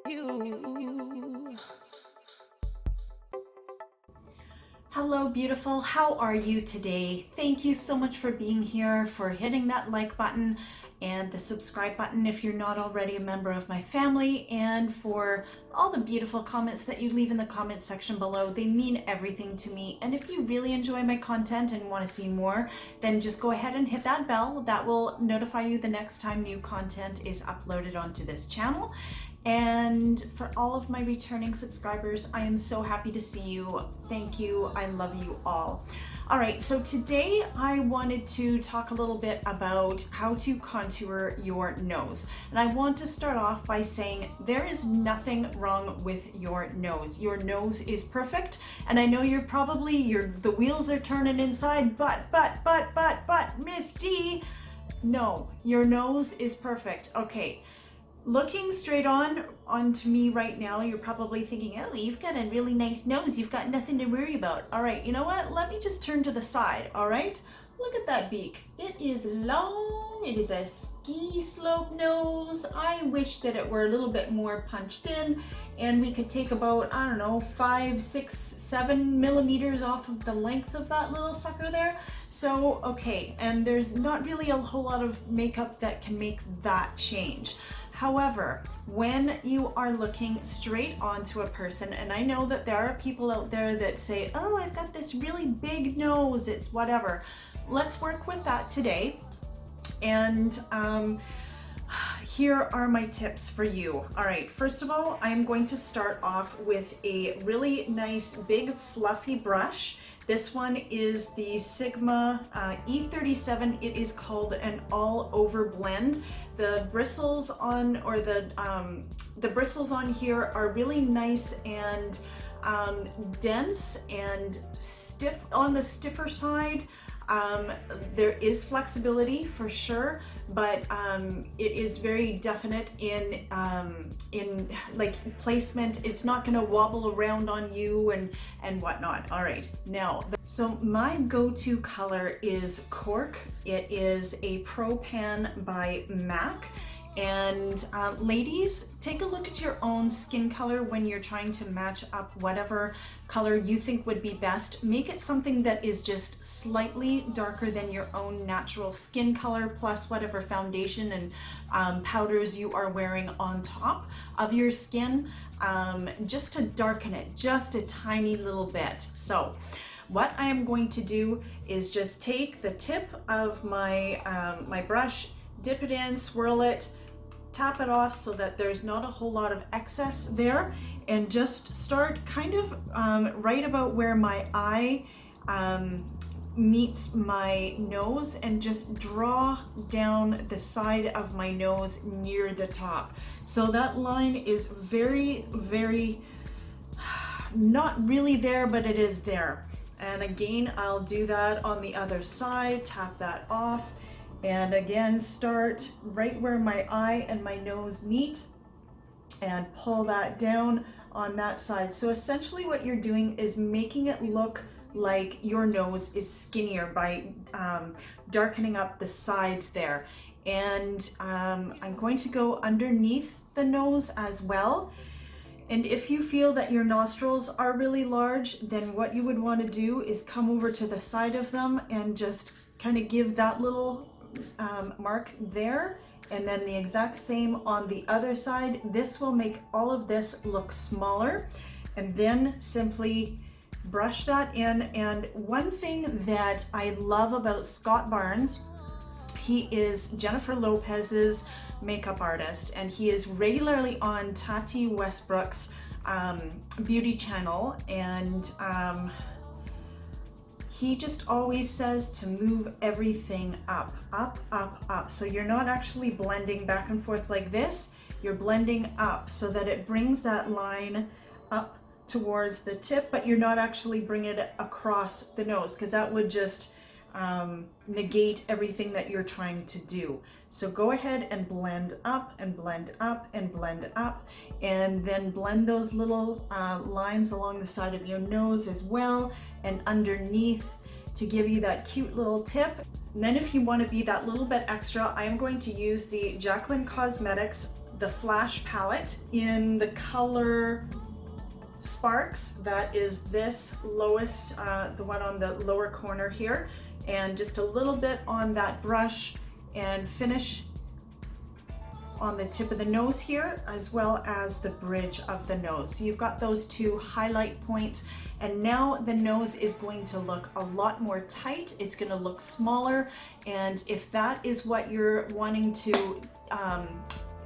you. Hello, beautiful. How are you today? Thank you so much for being here, for hitting that like button and the subscribe button if you're not already a member of my family, and for all the beautiful comments that you leave in the comment section below. They mean everything to me. And if you really enjoy my content and want to see more, then just go ahead and hit that bell. That will notify you the next time new content is uploaded onto this channel. And for all of my returning subscribers, I am so happy to see you. Thank you. I love you all. All right, so today I wanted to talk a little bit about how to contour your nose. And I want to start off by saying there is nothing wrong with your nose. Your nose is perfect. And I know the wheels are turning inside, but, Miss D, no, your nose is perfect. Okay. Looking straight onto me right now, you're probably thinking, oh, you've got a really nice nose. You've got nothing to worry about. All right, you know what? Let me just turn to the side, all right? Look at that beak. It is long. It is a ski slope nose. I wish that it were a little bit more punched in and we could take about, I don't know, 5, 6, 7 millimeters off of the length of that little sucker there. So, okay, and there's not really a whole lot of makeup that can make that change. However, when you are looking straight onto a person, and I know that there are people out there that say, oh, I've got this really big nose, it's whatever. Let's work with that today. And here are my tips for you. All right, first of all, I'm going to start off with a really nice big fluffy brush. This one is the Sigma E37. It is called an all over blend. The bristles on, or the bristles on here are really nice and dense and stiff on the stiffer side. There is flexibility for sure, but it is very definite in like placement. It's not going to wobble around on you and whatnot. All right, now, so my go-to color is Cork. It is a Pro Pan by M.A.C. And ladies, take a look at your own skin color when you're trying to match up whatever color you think would be best. Make it something that is just slightly darker than your own natural skin color, plus whatever foundation and powders you are wearing on top of your skin, just to darken it just a tiny little bit. So what I am going to do is just take the tip of my my brush, dip it in, swirl it, tap it off so that there's not a whole lot of excess there, and just start kind of right about where my eye meets my nose, and just draw down the side of my nose near the top. So that line is very, very, not really there, but it is there. And again, I'll do that on the other side, tap that off. And again, start right where my eye and my nose meet and pull that down on that side. So essentially what you're doing is making it look like your nose is skinnier by darkening up the sides there. And I'm going to go underneath the nose as well. And if you feel that your nostrils are really large, then what you would want to do is come over to the side of them and just kind of give that little mark there, and then the exact same on the other side. This will make all of this look smaller, and then simply brush that in. And one thing that I love about Scott Barnes, he is Jennifer Lopez's makeup artist, and he is regularly on Tati Westbrook's beauty channel, and he just always says to move everything up, up, up, up. So you're not actually blending back and forth like this, you're blending up so that it brings that line up towards the tip, but you're not actually bringing it across the nose, because that would just negate everything that you're trying to do. So go ahead and blend up and blend up and blend up, and then blend those little lines along the side of your nose as well and underneath to give you that cute little tip. And then if you want to be that little bit extra, I'm going to use the Jaclyn Cosmetics the Flash palette in the color Sparks. That is this lowest, the one on the lower corner here, and just a little bit on that brush and finish on the tip of the nose here, as well as the bridge of the nose. So you've got those two highlight points, and now the nose is going to look a lot more tight. It's going to look smaller, and if that is what you're wanting to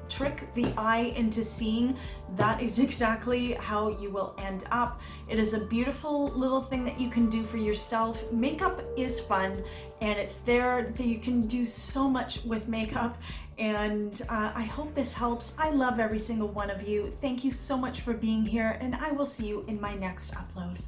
trick the eye into seeing, that is exactly how you will end up. It is a beautiful little thing that you can do for yourself. Makeup is fun, and it's there that you can do so much with makeup, and I hope this helps. I love every single one of you. Thank you so much for being here, and I will see you in my next upload.